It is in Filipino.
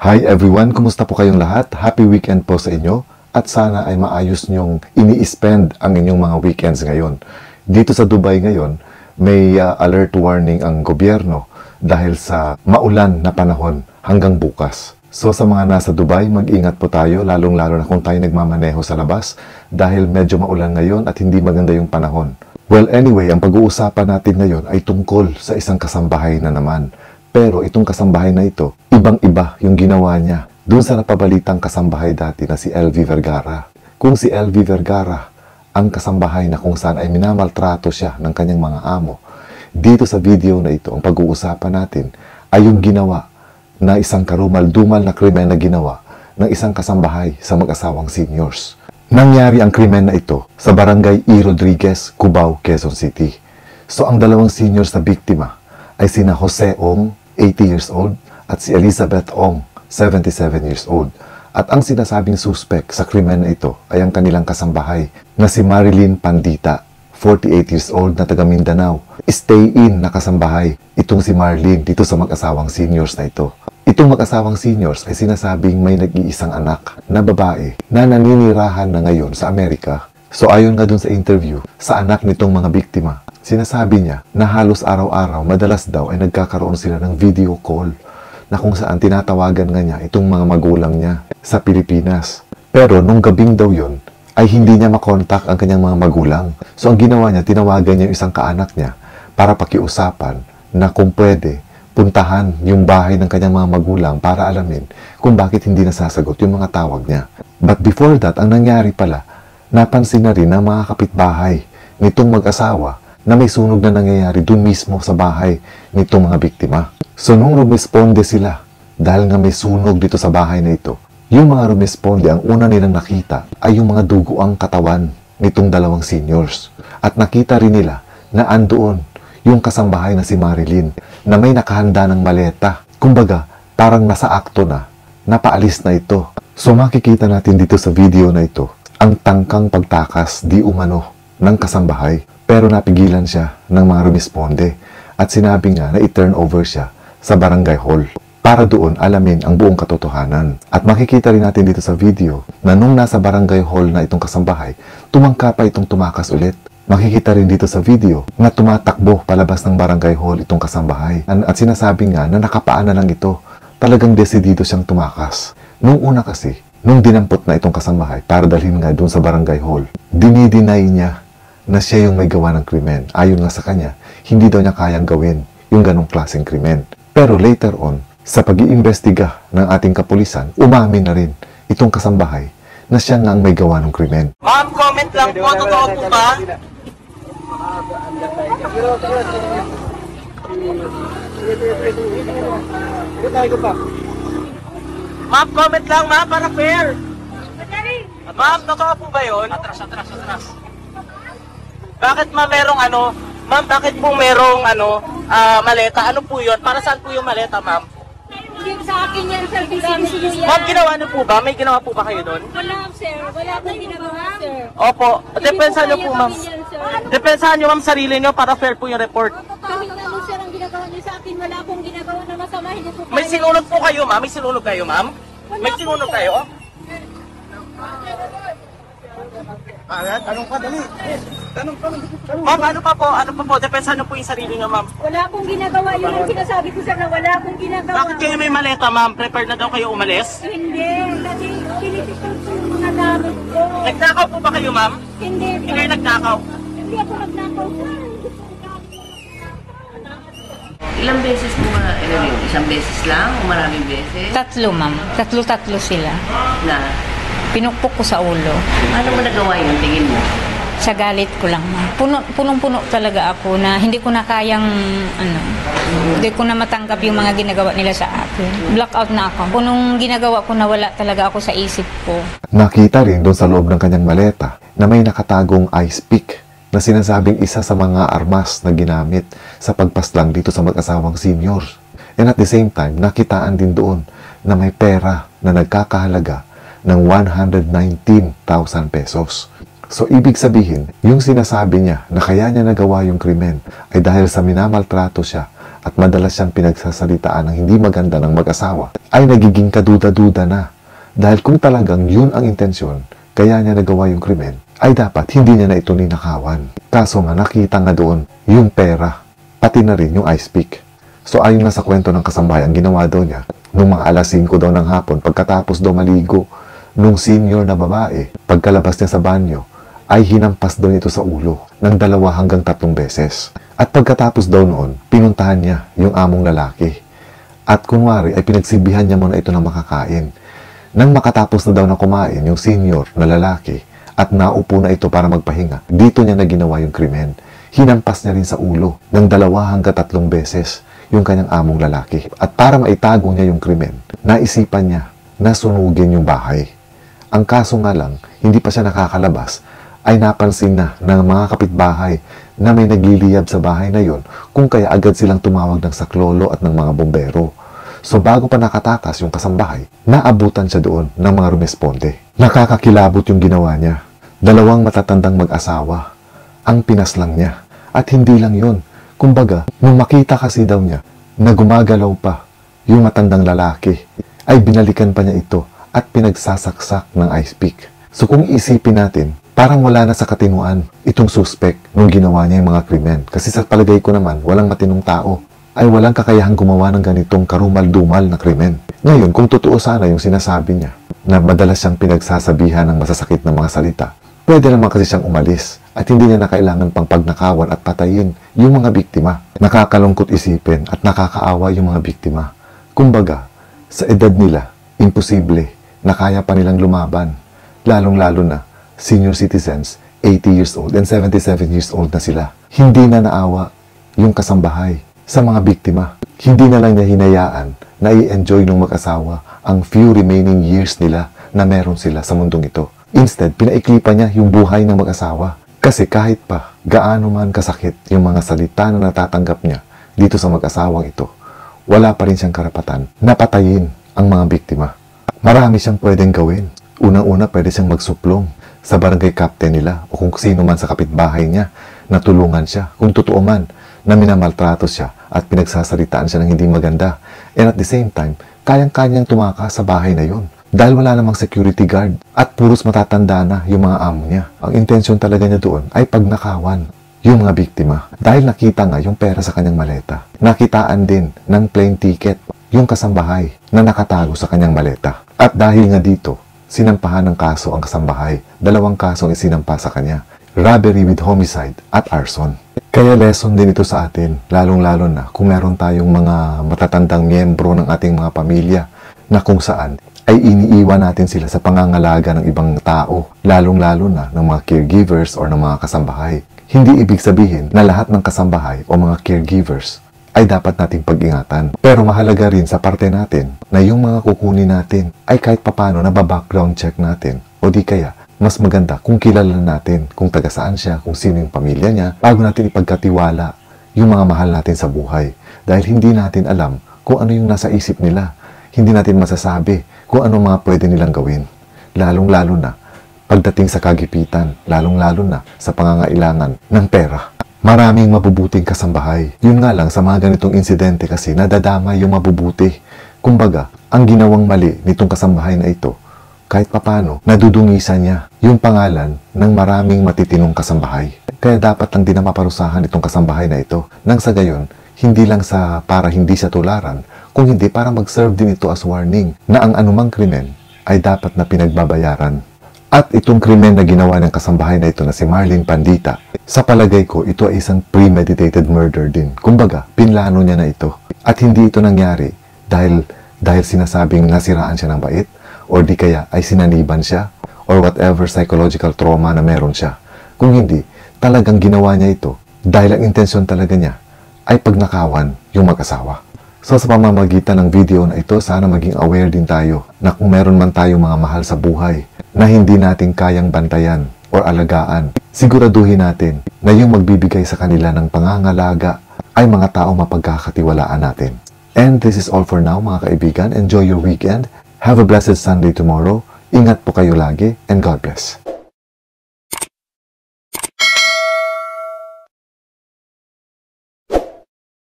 Hi everyone! Kumusta po kayong lahat? Happy weekend po sa inyo at sana ay maayos nyong ini-spend ang inyong mga weekends ngayon. Dito sa Dubai ngayon, may alert warning ang gobyerno dahil sa maulan na panahon hanggang bukas. So sa mga nasa Dubai, mag-ingat po tayo lalong-lalo na kung tayo nagmamaneho sa labas dahil medyo maulan ngayon at hindi maganda yung panahon. Well anyway, ang pag-uusapan natin ngayon ay tungkol sa isang kasambahay na naman. Pero itong kasambahay na ito, ibang-iba yung ginawa niya doon sa napabalitang kasambahay dati na si LV Vergara. Kung si LV Vergara ang kasambahay na kung saan ay minamaltrato siya ng kanyang mga amo, dito sa video na ito, ang pag-uusapan natin ay yung ginawa na isang karumal-dumal na krimen na ginawa ng isang kasambahay sa mag-asawang seniors. Nangyari ang krimen na ito sa barangay E. Rodriguez, Cubao, Quezon City. So ang dalawang seniors na biktima ay sina Jose Ong, 80 years old, at si Elizabeth Ong, 77 years old. At ang sinasabing suspect sa krimen na ito ay ang kanilang kasambahay na si Marilyn Pandita, 48 years old na taga Mindanao. Stay-in na kasambahay itong si Marlene dito sa mag-asawang seniors na ito. Itong mag-asawang seniors ay sinasabing may nag-iisang anak na babae na naninirahan na ngayon sa Amerika. So ayon nga dun sa interview sa anak nitong mga biktima, sinasabi niya na halos araw-araw, madalas daw ay nagkakaroon sila ng video call na kung saan tinatawagan nga niya itong mga magulang niya sa Pilipinas. Pero nung gabing daw yon ay hindi niya makontak ang kanyang mga magulang. So ang ginawa niya, tinawagan niya yung isang kaanak niya para pakiusapan na kung pwede, puntahan yung bahay ng kanyang mga magulang para alamin kung bakit hindi nasasagot yung mga tawag niya. But before that, ang nangyari pala, napansin na rin ng mga kapitbahay nitong mag-asawa na may sunog na nangyayari dun mismo sa bahay nitong mga biktima. So nung rumisponde sila, dahil nga may sunog dito sa bahay na ito, yung mga rumisponde, ang una nilang nakita ay yung mga duguang katawan nitong dalawang seniors. At nakita rin nila na andoon yung kasambahay na si Marilyn na may nakahanda ng maleta. Kumbaga, parang nasa akto na, napaalis na ito. So makikita natin dito sa video na ito, ang tangkang pagtakas di umano ng kasambahay. Pero napigilan siya ng mga rumisponde at sinabi nga na i-turn over siya sa barangay hall para doon alamin ang buong katotohanan. At makikita rin natin dito sa video na nung nasa barangay hall na itong kasambahay, tumangka pa itong tumakas ulit. Makikita rin dito sa video na tumatakbo palabas ng barangay hall itong kasambahay. At sinasabi nga na nakapaan na lang ito. Talagang desidido siyang tumakas. Nung una kasi, nung dinampot na itong kasambahay para dalhin nga doon sa barangay hall, dinideny niya na siya yung may gawa ng krimen. Ayon nga sa kanya, hindi daw niya kayang gawin yung ganong klaseng krimen. Pero later on, sa pag-iimbestiga ng ating kapulisan, umamin na rin itong kasambahay na siya nga ang may gawa ng krimen. Ma'am, comment lang po, totoo po ba? Ma'am, comment lang ma'am, para fair. Ma'am, totoo po ba yun? Atras. Bakit ma'am merong ma'am, bakit po merong maleta? Ano po yun? Para saan po yung maleta ma'am? Yung sa akin yan, sir, bisibisiyo yan. Ma'am, ginawa niyo po ba? May ginawa po ba kayo doon? Wala, sir. Wala akong ginagawa, sir. Opo, depensahan niyo po ma'am. Depensahan niyo ma'am sarili niyo para fair po yung report. Kahit ano, sir, ang ginagawa niyo sa akin, wala akong ginagawa na masama. Hindi po May sinunod po kayo ma'am? May sinunod kayo ma'am? May sinunod kayo? Tanong ka, dali. Tanong. Ma'am, ano pa po? Depensahan niyo po yung sarili niyo ma'am. Wala akong ginagawa. Yun ang sinasabi ko, sir, na wala akong ginagawa. Bakit kayo may maleta ma'am? Prepared na daw kayo umalis? Hindi. Kasi pinipistol ko yung mga gamit ko. Nagnakaw po ba kayo ma'am? Hindi, Hindi sir. kayo nagnakaw? Hindi ako nagnakaw, sir. Ilang beses mo na interview? Isang beses lang o maraming beses? Tatlo, ma'am. Tatlo sila. Na, Pinukpok ko sa ulo. paano mo nagawa yun, tingin mo? Sa galit ko lang, ma'am. Punong-puno talaga ako na hindi ko na kayang, hindi ko na matanggap yung mga ginagawa nila sa akin. Blackout na ako. Punong ginagawa ko na wala talaga ako sa isip ko. Nakita rin doon sa loob ng kanyang maleta na may nakatagong ice pick na sinasabing isa sa mga armas na ginamit sa pagpaslang dito sa mag-asawang seniors. And at the same time, nakitaan din doon na may pera na nagkakahalaga ng 119,000 pesos. So, ibig sabihin, yung sinasabi niya na kaya niya nagawa yung krimen ay dahil sa minamaltrato siya at madalas siyang pinagsasalitaan ng hindi maganda ng mag-asawa, ay nagiging kaduda-duda na. Dahil kung talagang yun ang intensyon, kaya niya nagawa yung krimen, ay dapat hindi niya na ito ninakawan. Kaso nga nakita nga doon yung pera, pati na rin yung ice pick. So ayon na sa kwento ng kasambahay, ang ginawa daw niya, nung mga alas 5 daw ng hapon, pagkatapos daw maligo, nung senior na babae, pagkalabas niya sa banyo, ay hinampas daw nito sa ulo ng 2 hanggang 3 beses. At pagkatapos daw noon, pinuntahan niya yung among lalaki. At kunwari ay pinagsibihan niya muna ito ng makakain. Nang makatapos na daw na kumain yung senior na lalaki at naupo na ito para magpahinga, dito niya na ginawa yung krimen. Hinampas niya rin sa ulo ng 2 hanggang 3 beses yung kanyang among lalaki. At para maitago niya yung krimen, naisipan niya na sunugin yung bahay. Ang kaso nga lang, hindi pa siya nakakalabas, ay napansin na ng mga kapitbahay na may nagliliyab sa bahay na yon, kung kaya agad silang tumawag ng saklolo at ng mga bombero. So bago pa nakatakas yung kasambahay, naabutan siya doon ng mga rumesponde. Nakakakilabot yung ginawa niya. 2 matatandang mag-asawa ang pinaslang niya. At hindi lang yon. Kumbaga, nung makita kasi daw niya na gumagalaw pa yung matandang lalaki, ay binalikan pa niya ito at pinagsasaksak ng ice pick. So kung isipin natin, parang wala na sa katinuan itong suspect nung ginawa niya yung mga krimen. Kasi sa palagay ko naman, walang matinong tao ay walang kakayahang gumawa ng ganitong karumal-dumal na krimen. Ngayon, kung totoo sana yung sinasabi niya, na madalas siyang pinagsasabihan ng masasakit na mga salita, pwede naman kasi siyang umalis at hindi niya na kailangan pang pagnakawan at patayin yung mga biktima. Nakakalungkot isipin at nakakaawa yung mga biktima. Kumbaga, sa edad nila, imposible na kaya pa nilang lumaban. Lalong-lalo na, senior citizens, 80 years old and 77 years old na sila. Hindi na naawa yung kasambahay sa mga biktima. Hindi na lang niya hinayaan na i-enjoy ng mag-asawa ang few remaining years nila na meron sila sa mundong ito. Instead, pinaiklipan niya yung buhay ng mag-asawa. Kasi kahit pa gaano man kasakit yung mga salita na natatanggap niya dito sa mag-asawang ito, wala pa rin siyang karapatan na patayin ang mga biktima. Marami siyang pwedeng gawin. Unang-una, pwede siyang magsuplong sa barangay captain nila o kung sino man sa kapitbahay niya na tulungan siya kung totoo man na minamaltrato siya at pinagsasalitaan siya ng hindi maganda. And at the same time, kayang-kanyang tumakas sa bahay na yon dahil wala namang security guard at puros matatanda na yung mga amo niya. Ang intensyon talaga niya doon ay pagnakawan yung mga biktima dahil nakita nga yung pera sa kanyang maleta. Nakitaan din ng plane ticket yung kasambahay na nakatago sa kanyang maleta. At dahil nga dito, sinampahan ng kaso ang kasambahay. 2 kasong isinampa sa kanya. Robbery with homicide at arson. Kaya lesson din ito sa atin, lalong-lalo na kung meron tayong mga matatandang miyembro ng ating mga pamilya na kung saan ay iniiwan natin sila sa pangangalaga ng ibang tao, lalong-lalo na ng mga caregivers or ng mga kasambahay. Hindi ibig sabihin na lahat ng kasambahay o mga caregivers ay dapat nating pag-ingatan. Pero mahalaga rin sa parte natin na yung mga kukunin natin ay kahit papano nababackground check natin. O di kaya, mas maganda kung kilala natin kung taga saan siya, kung sino yung pamilya niya, bago natin ipagkatiwala yung mga mahal natin sa buhay. Dahil hindi natin alam kung ano yung nasa isip nila. Hindi natin masasabi kung ano mga pwede nilang gawin. Lalong-lalo na pagdating sa kagipitan, lalong-lalo na sa pangangailangan ng pera. Maraming mabubuting kasambahay. Yun nga lang sa mga ganitong insidente kasi nadadama yung mabubuti. Kumbaga, ang ginawang mali nitong kasambahay na ito, kahit papano, nadudungisan niya yung pangalan ng maraming matitinong kasambahay. Kaya dapat lang din na maparusahan itong kasambahay na ito. Nang sa gayon, hindi lang sa para hindi siya tularan, kung hindi para mag-serve din ito as warning na ang anumang krimen ay dapat na pinagbabayaran. At itong krimen na ginawa ng kasambahay na ito na si Marlene Pandita, sa palagay ko, ito ay isang premeditated murder din. Kumbaga, pinlano niya na ito. At hindi ito nangyari dahil sinasabing nasiraan siya ng bait, or di kaya ay sinaniban siya, or whatever psychological trauma na meron siya. Kung hindi, talagang ginawa niya ito dahil ang intensyon talaga niya ay pagnakawan yung mag-asawa. So sa pamamagitan ng video na ito, sana maging aware din tayo na kung meron man tayong mga mahal sa buhay na hindi natin kayang bantayan or alagaan, siguraduhin natin na yung magbibigay sa kanila ng pangangalaga ay mga tao mapagkakatiwalaan natin. And this is all for now mga kaibigan. Enjoy your weekend. Have a blessed Sunday tomorrow. Ingat po kayo lagi and God bless.